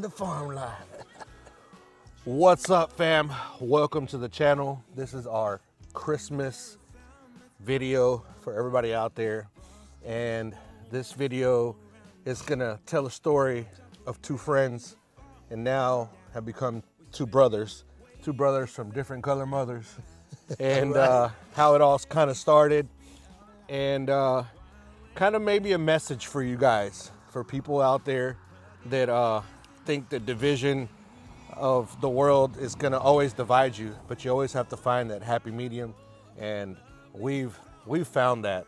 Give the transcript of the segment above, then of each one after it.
the farm life. What's up, fam? Welcome to the channel. This is our Christmas video for everybody out there. And this video is gonna tell a story of two friends and now have become two brothers from different color mothers. And Right. how it all kind of started. And kind of maybe a message for you guys, for people out there that think that division of the world is going to always divide you, but you always have to find that happy medium, and we've found that.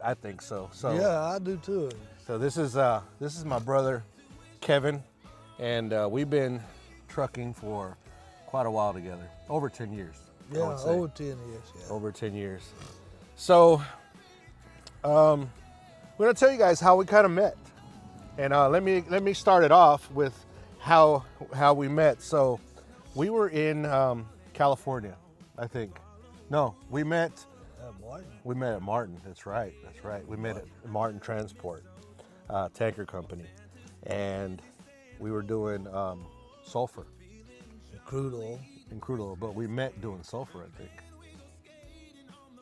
I think so. So Yeah, I do too. So this is my brother Kevin, and we've been trucking for quite a while together, over 10 years. I Yeah, would say. over 10 years. Yeah. Over 10 years. So we're gonna tell you guys how we kind of met, and let me start it off with how we met. So we were in California, I think. No, we met Martin. we met at Martin. That's right. We met at Martin Transport tanker company, and we were doing sulfur Crude oil. and crude oil, but we met doing sulfur, I think,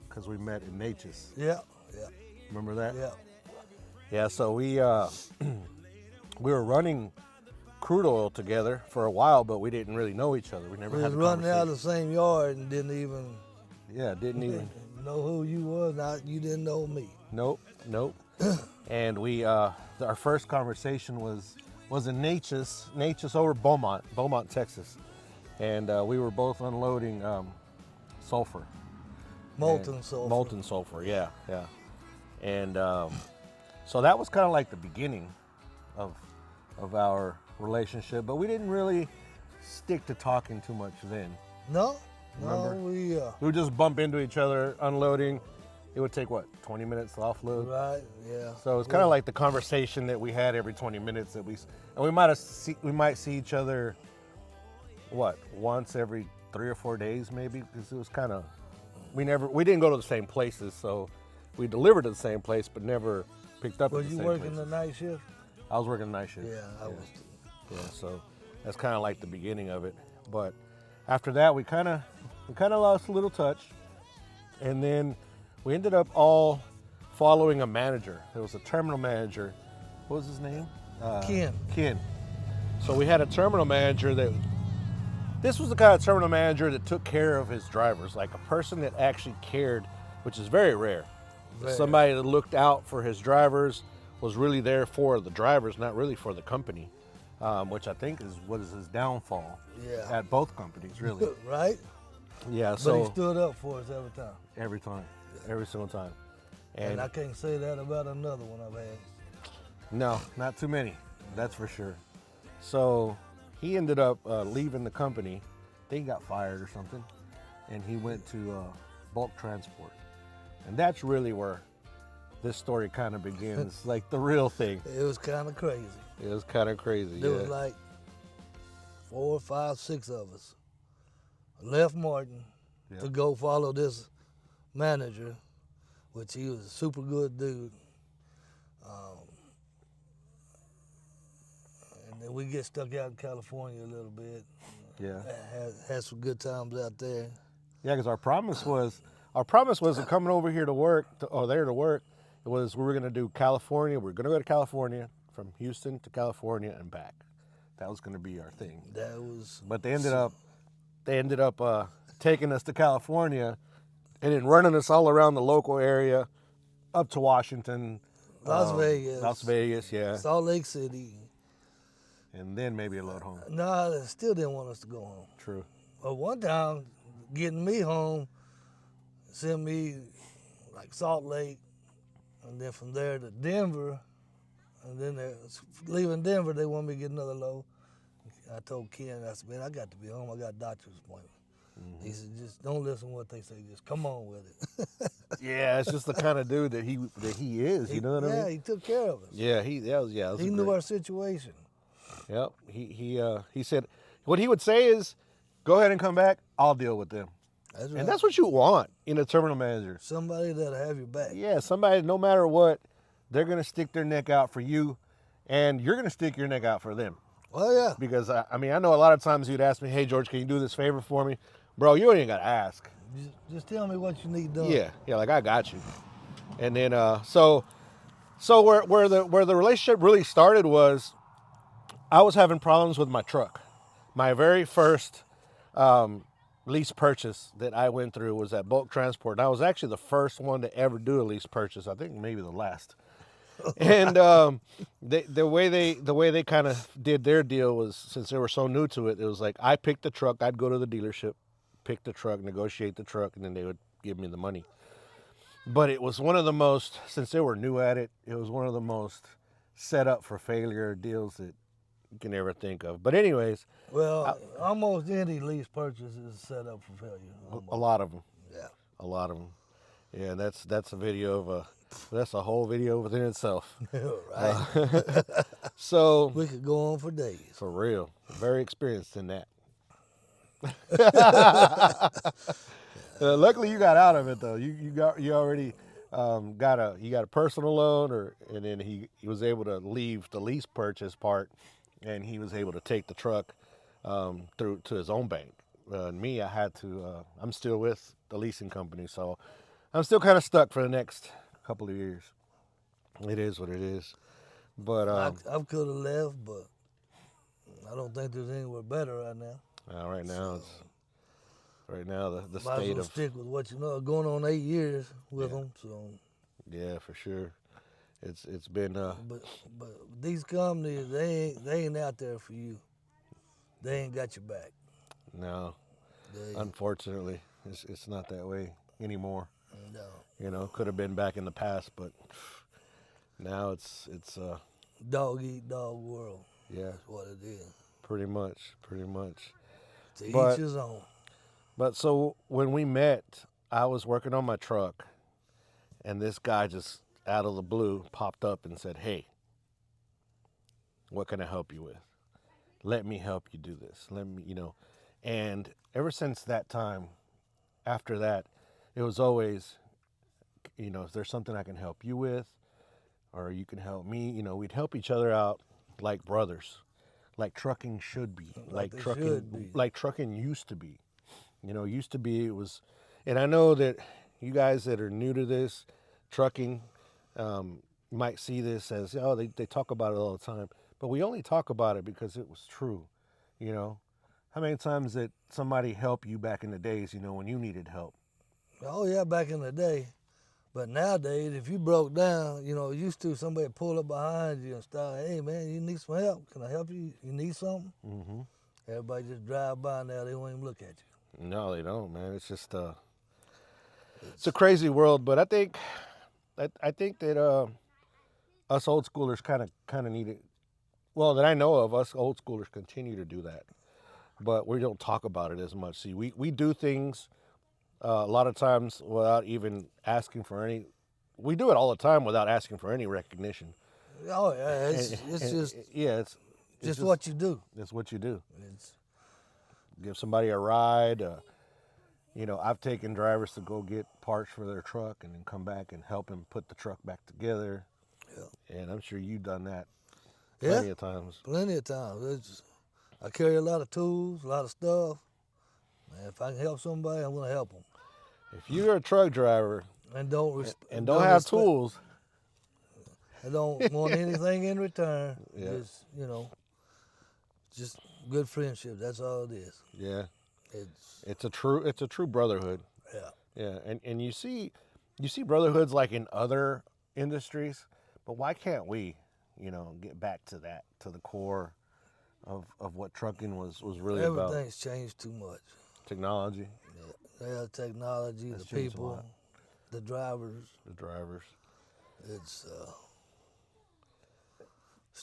because we met in Natchez. Yeah, yeah, Remember that? yeah. Yeah, so we we were running crude oil together for a while, but we didn't really know each other. We never We had was a running out conversation. of the same yard and didn't even Didn't even. know who you was. You didn't know me. Nope. And we our first conversation was in Natchez over Beaumont, Texas, and we were both unloading sulfur. Molten sulfur. Molten sulfur, yeah. And so that was kind of like the beginning of our relationship, but we didn't really stick to talking too much then. No, Remember? we We would just bump into each other unloading. It would take, what, 20 minutes to offload? right, yeah. So it's kind of like the conversation that we had every 20 minutes and we might see each other, what, once every 3 or 4 days maybe, because it was kind of, we didn't go to the same places, so we delivered to the same place, but never picked up Was at the you same working places. the night shift? I was working night shift. Yeah, I was. Yeah, so that's kind of like the beginning of it. But after that, we kind of lost a little touch, and then we ended up all following a manager. There was a terminal manager. What was his name? Ken. So we had a terminal manager this was the kind of terminal manager that took care of his drivers, like a person that actually cared, which is very rare. Very. Somebody that looked out for his drivers, was really there for the drivers, not really for the company, which I think is what is his downfall. Yeah. At both companies, really. Right? Yeah. But So he stood up for us every time. every time, every single time. And I can't say that about another one I've had. No, not too many. That's for sure. So he ended up leaving the company. I think he got fired or something, and he went to bulk transport. And that's really where this story kind of begins, like the real thing. It was kind of crazy. It was kind of crazy. There Yeah. was like 4, 5, 6 of us left Martin Yeah. to go follow this manager, which he was a super good dude. And then we get stuck out in California a little bit. Yeah. Had some good times out there. Yeah, because our promise was coming over here to work, there to work. It was we were going to do California. We're going to go to California, from Houston to California and back. That was going to be our thing. That was. But they ended up taking us to California, and then running us all around the local area, up to Washington, Las Vegas. Las Vegas, yeah, Salt Lake City. and then maybe a load home. No, they still didn't want us to go home. True. But one time, getting me home, sent me like Salt Lake, and then from there to Denver, and then leaving Denver, they want me to get another load. I told Ken, I said, man, I got to be home. I got a doctor's appointment. Mm-hmm. He said, just don't listen to what they say. Just come on with it. Yeah, it's just the kind of dude that he is. You know what I Yeah, mean? he took care of us. Yeah, that was He knew great. our situation. Yep. He said what he would say is, go ahead and come back. I'll deal with them. That's right. And that's what you want in a terminal manager. Somebody that'll have your back. Yeah, somebody, no matter what, they're going to stick their neck out for you, and you're going to stick your neck out for them. Well, yeah. Because I mean, I know a lot of times you'd ask me, "Hey, George, can you do this favor for me?" Bro, you ain't got to ask. Just tell me what you need done. Yeah, like I got you. And then so where the relationship really started was I was having problems with my truck. My very first lease purchase that I went through was at Bulk Transport. And I was actually the first one to ever do a lease purchase. I think maybe the last. And the way they kind of did their deal was, since they were so new to it, it was like I picked the truck, I'd go to the dealership, pick the truck, negotiate the truck, and then they would give me the money. But it was one of the most, since they were new at it, it was one of the most set up for failure deals that you can ever think of. But anyways, Well, almost any lease purchase is set up for failure. a lot of them, Yeah. a lot of them. Yeah, that's a video of that's a whole video within itself. Right. So We could go on for days. for real, very experienced in that. Luckily, you got out of it though. You already got a personal loan, and then he was able to leave the lease purchase part, and he was able to take the truck through to his own bank. Me, I had to. I'm still with the leasing company, so I'm still kind of stuck for the next couple of years. It is what it is. But I could have left, but I don't think there's anywhere better right now. right now it's right now the Might as state well of stick with what you know. Going on 8 years with them, so. yeah, for sure. It's been But these companies, they ain't out there for you. They ain't got your back. no. They, Unfortunately, it's not that way anymore. no. You know, could have been back in the past, but now it's Dog eat dog world. yeah, That's what it is. pretty much. To But- each his own. But so when we met, I was working on my truck, and this guy just out of the blue popped up and said, "Hey, what can I help you with? Let me help you do this. Let me, And ever since that time, after that, it was always, is there something I can help you with, or you can help me? We'd help each other out like brothers, like trucking should be, Like they should be. like trucking used to be. Used to be it was, and I know that you guys that are new to this trucking might see this as, oh, they talk about it all the time, but we only talk about it because it was true. How many times did somebody help you back in the days, when you needed help? Oh yeah, back in the day. But nowadays, if you broke down, used to somebody pull up behind you and start, hey man, you need some help? Can I help you? You need something? Mm-hmm. Everybody just drive by now, they won't even look at you. No, they don't, man. It's just it's a crazy world. But I think that us old schoolers kind of need it. Well, that I know of, us old schoolers continue to do that, but we don't talk about it as much. See, we do things a lot of times without even asking for any. We do it all the time without asking for any recognition. Oh yeah, it's just what you do. It's what you do. It's, Give somebody a ride. I've taken drivers to go get parts for their truck and then come back and help them put the truck back together. Yeah. And I'm sure you've done that yeah, plenty of times. plenty of times. I carry a lot of tools, a lot of stuff. Man, if I can help somebody, I'm gonna help them. If you're a truck driver And don't don't have tools, I don't want anything in return. Yeah. Just good friendship. That's all it is. yeah, It's it's a true brotherhood. yeah. Yeah, and you see brotherhoods like in other industries, but why can't we, get back to that, to the core of what trucking was really about? Everything's changed too much. Technology, Yeah, technology, That's the changed a people, lot. the drivers. the drivers. It's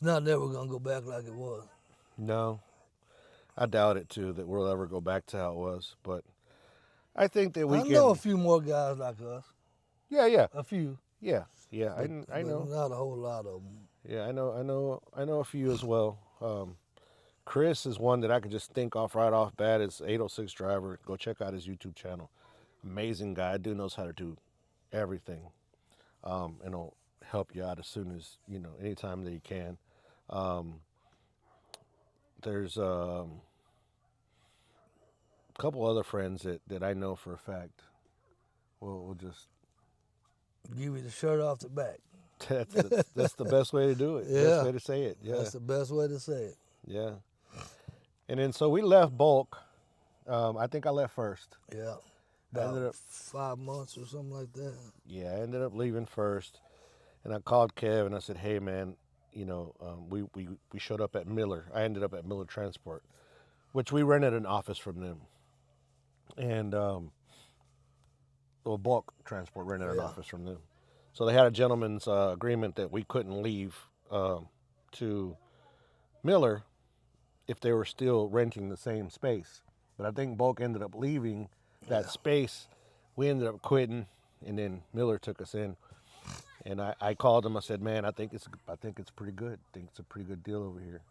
not never gonna go back like it was. No, I doubt it too that we'll ever go back to how it was. But I think that we I can. know a few more guys like us. Yeah. A few. Yeah. I but know. Not a whole lot of them. Yeah, I know a few as well. Chris is one that I could just think right off bat as 806 driver. Go check out his YouTube channel. Amazing guy. Dude knows how to do everything, and he'll help you out as soon as anytime that he can. there's a couple other friends that I know for a fact. We'll just Give you the shirt off the back. that's the best way to do it. Yeah. Best way to say it. Yeah. That's the best way to say it. Yeah. And then so we left bulk. I think I left first. Yeah. I ended About up 5 months or something like that. Yeah, I ended up leaving first, and I called Kev and I said, "Hey, man, we showed up at Miller. I ended up at Miller Transport, which we rented an office from them, and bulk transport rented an office from them. So they had a gentleman's agreement that we couldn't leave to Miller if they were still renting the same space. But I think bulk ended up leaving that space. We ended up quitting, and then Miller took us in. And I called him. I said, "Man, I think it's pretty good. I think it's a pretty good deal over here."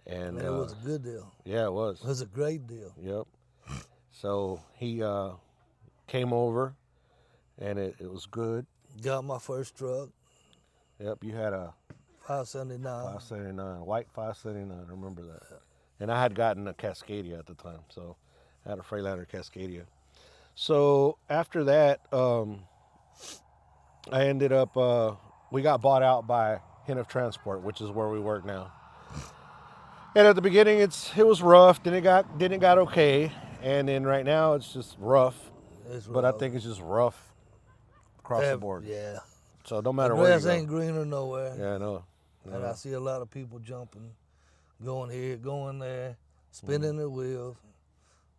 And it was a good deal. Yeah, it was. It was a great deal. Yep. So he came over, and it was good. Got my first truck. Yep. You had a 579. 579, white 579. I remember that. And I had gotten a Cascadia at the time, so I had a Freightliner Cascadia. So after that, I ended up, we got bought out by Hennef Transport, which is where we work now. And at the beginning, it was rough. Then it got okay, and then right now it's just rough. It's But I rough. think it's just rough across the board. Yeah. So no The matter where you grass go. ain't greener nowhere. Yeah, I know. And I see a lot of people jumping, going here, going there, spinning their wheels.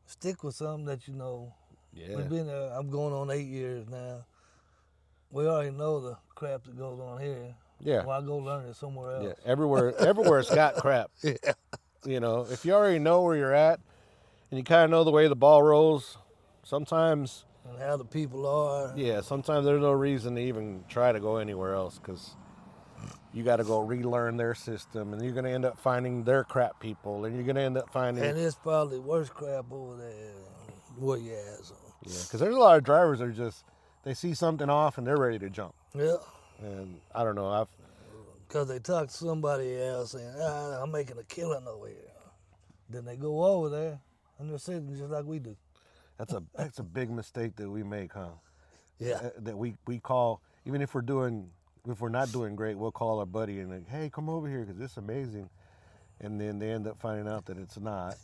Stick with something that you know. Yeah. We've been there, I'm going on 8 years now. We already know the crap that goes on here. Yeah. Why go learn it somewhere else? Yeah. Everywhere's got crap. Yeah. You know, if you already know where you're at and you kind of know the way the ball rolls, sometimes, And how the people are. yeah, sometimes there's no reason to even try to go anywhere else because you got to go relearn their system, and you're going to end up finding their crap people, and you're going to end up finding. And it's probably worse crap over there where you at. So. Yeah, because there's a lot of drivers that are just, they see something off and they're ready to jump. Yeah. And I don't know, Because they talk to somebody else saying, I'm making a killing over here. Then they go over there and they're sitting just like we do. that's a big mistake that we make, huh? Yeah. That we call, even if we're not doing great, we'll call our buddy and like, "Hey, come over here because it's amazing," and then they end up finding out that it's not.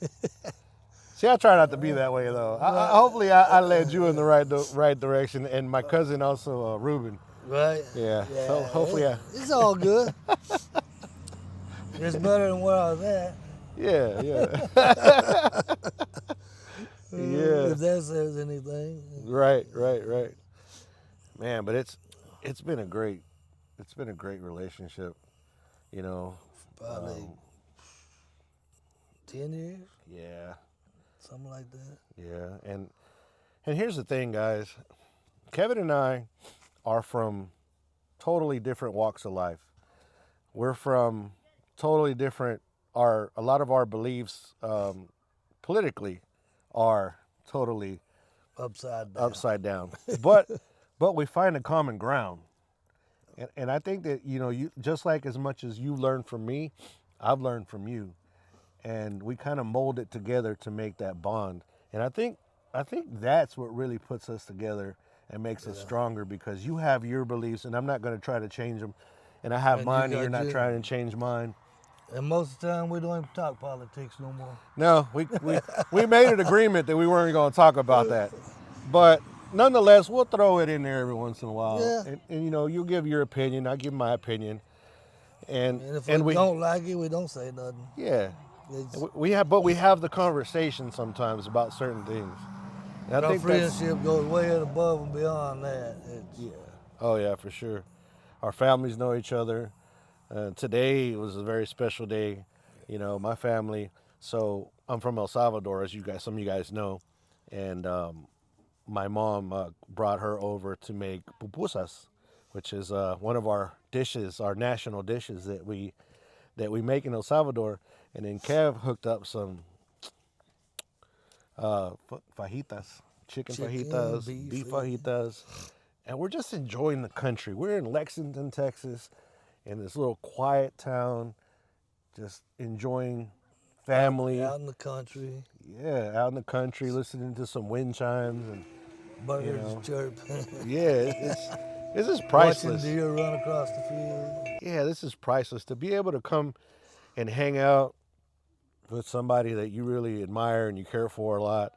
See, I try not to be that way though. Hopefully, I led you in the right direction, and my cousin also, Ruben. Right? Yeah. So hopefully, It's all good. It's better than where I was at. Yeah. Yeah. If that says anything. Right. Man, but it's been a great relationship, you know. Probably 10 years, Yeah. something like that. Yeah. And here's the thing, guys. Kevin and I are from totally different walks of life. We're from totally different. A lot of our beliefs politically are totally Upside down. but we find a common ground. And I think that, you just like as much as you learned from me, I've learned from you. And we kind of mold it together to make that bond. And I think that's what really puts us together and makes us stronger, because you have your beliefs and I'm not going to try to change them. And I have And mine you and you're got not trying to change mine. And most of the time, we don't even talk politics no more. No, we made an agreement that we weren't going to talk about that. But nonetheless, we'll throw it in there every once in a while. Yeah. And you'll give your opinion, I give my opinion. And And if we don't like it, we don't say nothing. Yeah. It's, We have the conversation sometimes about certain things. And I our think that's, friendship goes way above and beyond that. yeah. Oh yeah, for sure. Our families know each other. Today was a very special day, my family. So I'm from El Salvador, as some of you guys know, and my mom brought her over to make pupusas, which is one of our dishes, our national dishes that we make in El Salvador. And then Kev hooked up some fajitas, chicken fajitas, beef fajitas, and we're just enjoying the country. We're in Lexington, Texas, in this little quiet town, just enjoying family. Out in the country. Yeah, out in the country, listening to some wind chimes and Birds chirp. yeah, this is Watching priceless. deer run across the field. Yeah, this is priceless to be able to come and hang out with somebody that you really admire and you care for a lot.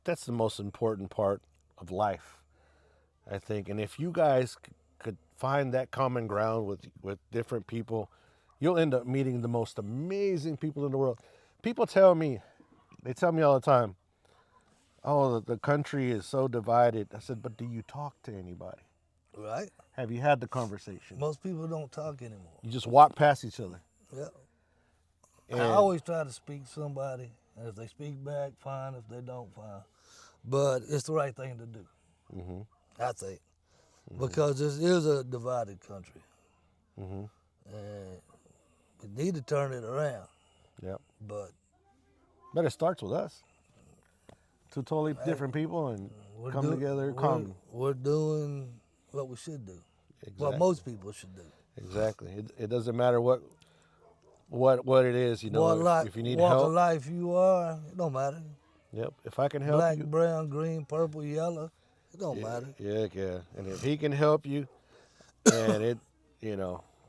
That's the most important part of life, I think. And if you guys could find that common ground with different people, you'll end up meeting the most amazing people in the world. People tell me all the time, oh, the country is so divided. I said, but do you talk to anybody? Right. Have you had the conversation? Most people don't talk anymore. You just walk past each other. Yeah. And I always try to speak to somebody, and if they speak back, fine. If they don't, fine. But it's the right thing to do, I think, because this is a divided country, and we need to turn it around. Yep. But it starts with us. Two totally different people and come together common. We're doing what we should do. Exactly. What most people should do. Exactly. It doesn't matter what it is, if you need walk help. a life you are, it don't matter. Yep. If I can help Black, you. brown, green, purple, yellow, it don't matter. Yeah. And if he can help you, and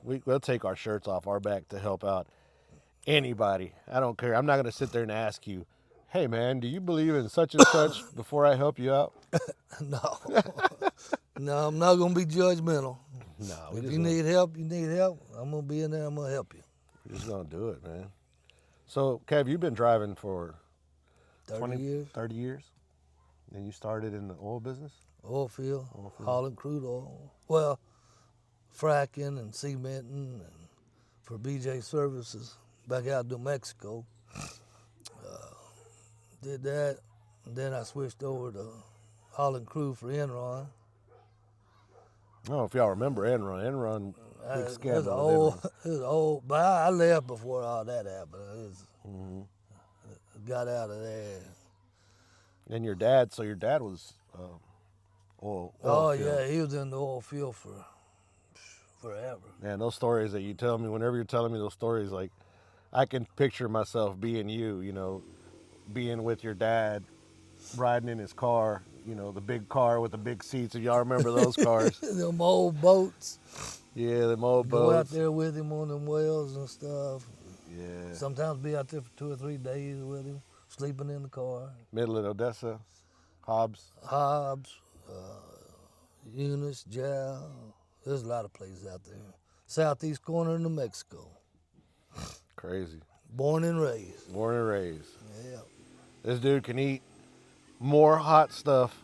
we'll take our shirts off our back to help out anybody. I don't care. I'm not going to sit there and ask you, hey, man, do you believe in such and such before I help you out? No. No, I'm not going to be judgmental. No. If you need help, you need help. I'm going to be in there. I'm going to help you. We're just going to do it, man. So, Kev, you've been driving for 30 years. 30 years? And you started in the oil business? Oil field, hauling crude oil. Well, fracking and cementing and for BJ Services back out in New Mexico. Did that, and then I switched over to hauling crew for Enron. I don't know if y'all remember Enron, big scandal. It was old, but I left before all that happened. Got out of there. And your dad was oil Oh, field. yeah, he was in the oil field for forever. Man, those stories that you tell me, whenever you're telling me those stories, like, I can picture myself being you, being with your dad, riding in his car, the big car with the big seats. If y'all remember those cars. Them old boats. Yeah, them old Go out boats. there with him on them wells and stuff. Yeah. Sometimes be out there for 2 or 3 days with him, sleeping in the car. Middle of Odessa, Hobbs. Eunice, Jal. There's a lot of places out there. Southeast corner of New Mexico. Crazy. Born and raised. Yeah. This dude can eat more hot stuff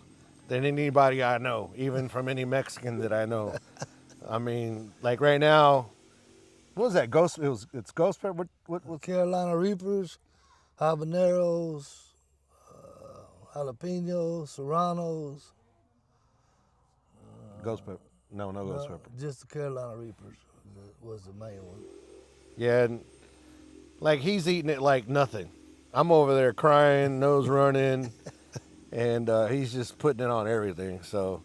than anybody I know, even from any Mexican that I know. I mean, like right now, what was that? It's ghost pepper. What? Carolina Reapers, habaneros, jalapenos, serranos. Ghost pepper. No ghost pepper. Just the Carolina Reapers was the main one. Yeah, and like he's eating it like nothing. I'm over there crying, nose running, and he's just putting it on everything. So,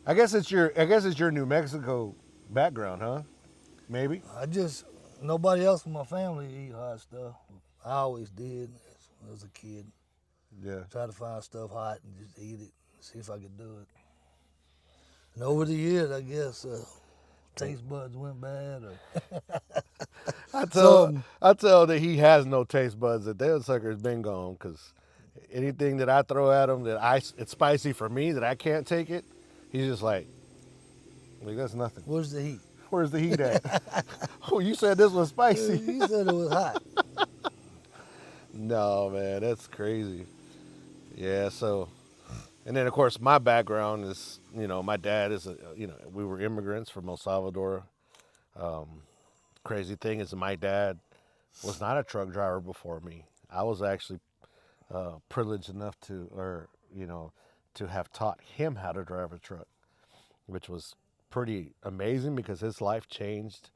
I guess it's your New Mexico background, huh? Maybe. Nobody else in my family eat hot stuff. I always did as a kid. Yeah. Try to find stuff hot and just eat it, see if I could do it. And over the years, I guess taste buds went bad. I tell that he has no taste buds. That sucker's been gone because anything that I throw at him it's spicy for me that I can't take it, he's just like that's nothing. Where's the heat? Where's the heat at? Oh, you said this was spicy. You said it was hot. No, man, that's crazy. Yeah, so, and then of course my background is, my dad is, we were immigrants from El Salvador. Crazy thing is my dad was not a truck driver before me. I was actually privileged enough to have taught him how to drive a truck, which was pretty amazing because his life changed.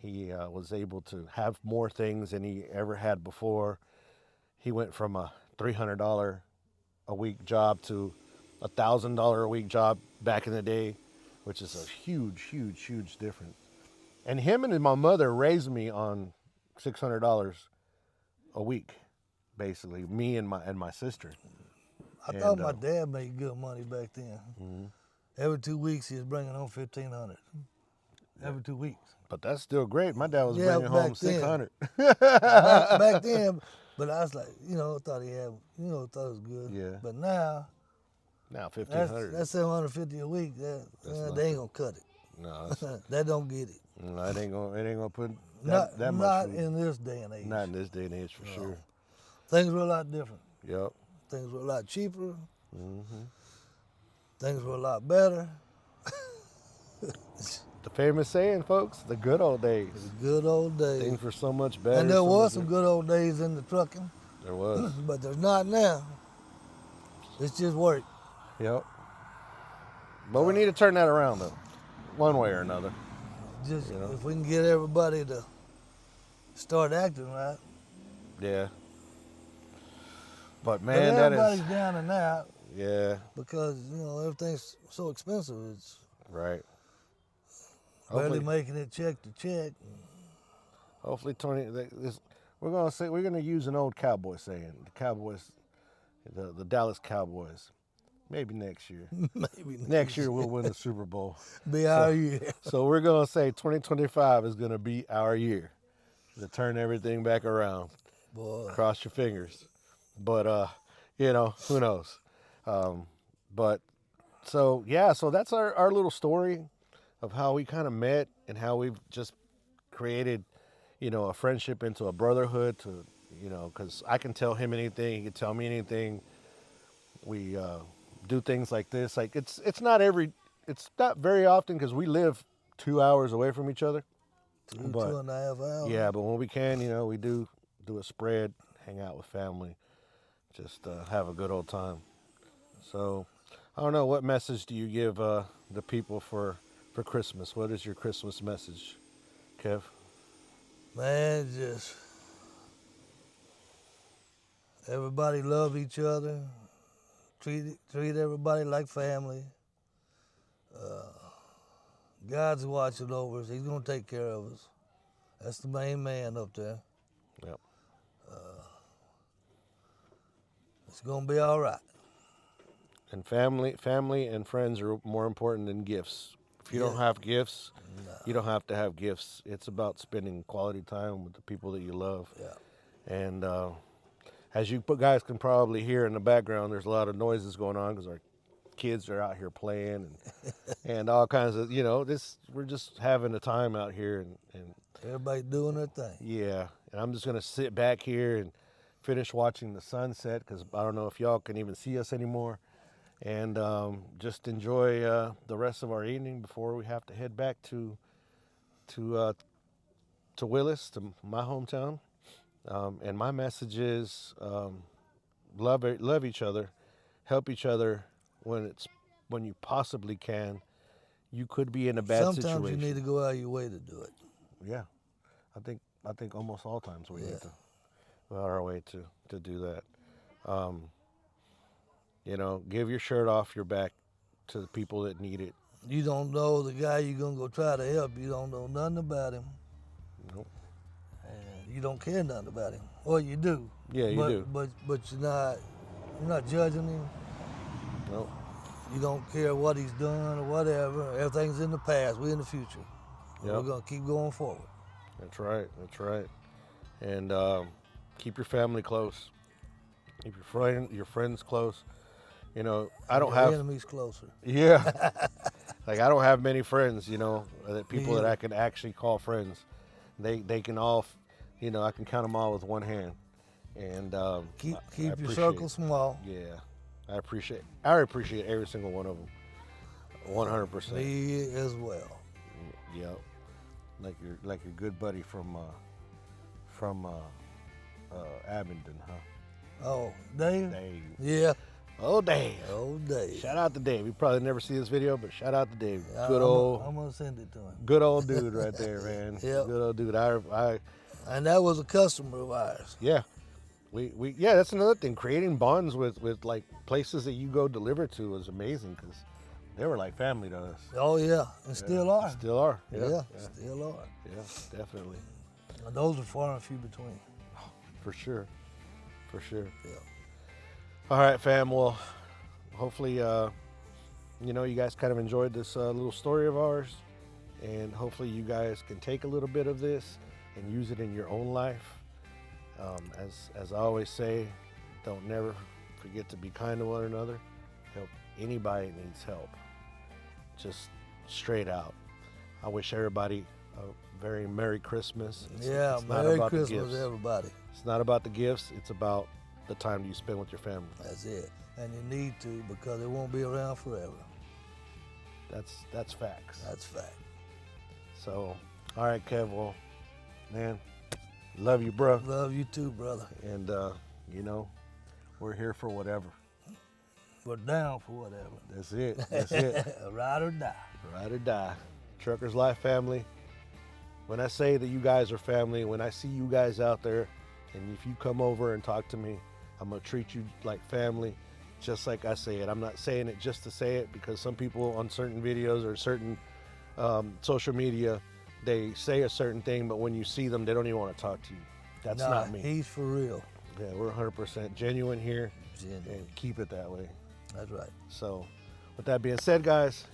He was able to have more things than he ever had before. He went from a $300 a week job to a $1,000 a week job back in the day, which is a huge, huge, huge difference. And him and my mother raised me on $600 a week, basically. Me and my sister. I thought my dad made good money back then. Every 2 weeks he was bringing home $1,500. Every 2 weeks. But that's still great. My dad was Yeah, bringing home back then. $600. back then, but I was like, thought he had, thought it was good. Yeah. But now $1,500. that's $750 a week. They ain't gonna cut it. No, that don't get it. no, it ain't gonna put Not that much. not food. in this day and age. Not in this day and age, for sure. Things were a lot different. Yep. Things were a lot cheaper. Mm-hmm. Things were a lot better. The famous saying, folks, the good old days. The good old days. Things were so much better. And there so was much some good old days in the trucking. There was. But there's not now. It's just work. Yep. But we need to turn that around, though, one way or another. Just if we can get everybody to start acting right. Yeah. But But man, that everybody's is. down and out Yeah. because everything's so expensive. It's Right. barely Hopefully, making it check to check. hopefully, Tony. We're gonna use an old cowboy saying. The Cowboys, the Dallas Cowboys. Maybe next year. Maybe Next year we'll win the Super Bowl. be our year. So we're gonna say 2025 is gonna be our year to turn everything back around. Boy, Cross your fingers. But who knows? But so that's our little story of how we kind of met and how we've just created, a friendship into a brotherhood. To because I can tell him anything, he can tell me anything. We do things like this. Like it's not very often because we live 2 hours away from each other. 2.5 hours. Yeah, but when we can, we do a spread, hang out with family, just have a good old time. So, I don't know, what message do you give the people for Christmas? What is your Christmas message, Kev? Man, just everybody love each other. Treat everybody like family. God's watching over us. He's gonna take care of us. That's the main man up there. Yep. It's gonna be all right. And family and friends are more important than gifts. If you don't have gifts, you don't have to have gifts. It's about spending quality time with the people that you love. Yeah. And as you guys can probably hear in the background, there's a lot of noises going on because our kids are out here playing and all kinds of, we're just having a time out here. And Everybody doing their thing. yeah, and I'm just going to sit back here and finish watching the sunset because I don't know if y'all can even see us anymore. And just enjoy the rest of our evening before we have to head back to Willis, to my hometown. And my message is love each other, help each other when you possibly can. You could be in a bad situation. Sometimes you need to go out of your way to do it. Yeah, I think almost all times we need to go out our way to do that. Give your shirt off your back to the people that need it. You don't know the guy you're gonna go try to help. You don't know nothing about him. Nope. And you don't care nothing about him. Or you do. Yeah, you do. But you're not judging him. Nope. You don't care what he's done or whatever. Everything's in the past. We're in the future. Yep. We're gonna keep going forward. That's right. And keep your family close. Keep your friends close. I don't have enemies closer. Yeah. Like I don't have many friends, that people that I can actually call friends. They can all, I can count them all with one hand. And keep your circle small. Yeah. I appreciate every single one of them. 100%. Me as well. Yep. Like your good buddy from Abingdon, huh? Oh, Dave? Dave. Yeah. Oh, Dave. Oh, Dave. Shout out to Dave. You probably never see this video, but shout out to Dave. I'm gonna send it to him. Good old dude right there, man. Yep. Good old dude. And that was a customer of ours. Yeah. Yeah, that's another thing. Creating bonds with like places that you go deliver to was amazing because they were like family to us. Oh yeah, and still are. Still are. Yeah, still are. Yeah, definitely. And those are far and few between. For sure. For sure. Yeah. All right, fam. Well, hopefully, you guys kind of enjoyed this little story of ours. And hopefully you guys can take a little bit of this and use it in your own life. As I always say, don't never forget to be kind to one another. Help anybody that needs help. Just straight out. I wish everybody a very Merry Christmas. It's not Merry about Christmas, the gifts. everybody. It's not about the gifts. It's about the time you spend with your family. That's it. And you need to, because it won't be around forever. That's facts. That's fact. So, all right, Kev. Well, man, love you, bro. Love you too, brother. And we're here for whatever. We're down for whatever. That's it. That's it. Ride or die. Ride or die. Truckers Life family. When I say that you guys are family, when I see you guys out there, and if you come over and talk to me, I'm going to treat you like family, just like I say it. I'm not saying it just to say it, because some people on certain videos or certain social media, they say a certain thing, but when you see them, they don't even want to talk to you. That's not me. He's for real. Yeah, we're 100% genuine here. Genuine. And keep it that way. That's right. So, with that being said, guys,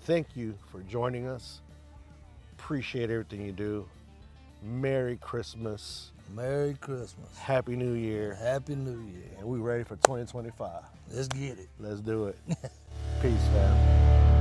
thank you for joining us. Appreciate everything you do. Merry Christmas. Merry Christmas. Happy New Year. Happy New Year. And we ready for 2025. Let's get it. Let's do it. Peace, fam.